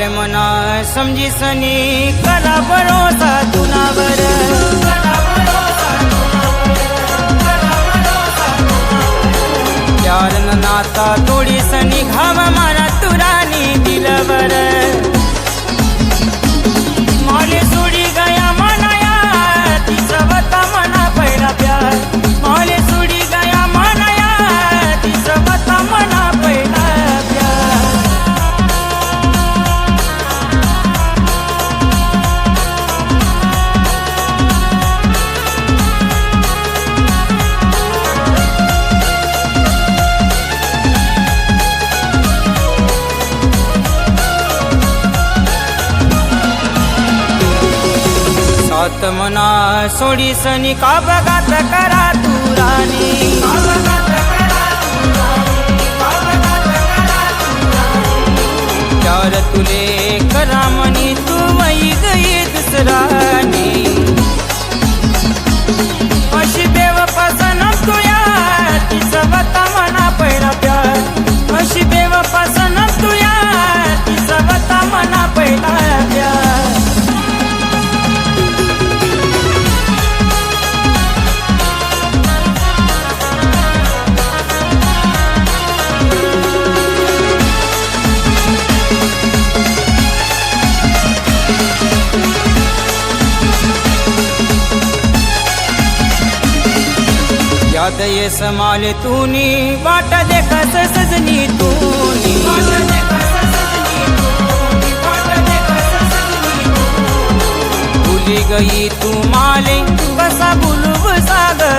अरे मना समजी सनी करा भरोसा तुनावर प्यार न नाता तोडी सनी घाव मारा तुरानी दिलवर माले सोडी गया मनाया तिचा वता मना पहिला प्यार माले सोडी गया मनाया तिचा वता मना पहिला प्यार सात मना सोडी सनी का बघात करा तुरानी प्यार तुले करा मनी तू वही गई दुसरानी अशी बेवफासन तुया तिचा वता मना पहिला प्यार अशी बेवफासन तुया तिचा वता मना पहिला प्यार याद ये समाले तूनी बाट देखा सजनी तूनी भूली गई तू माले कसा भूलू सागर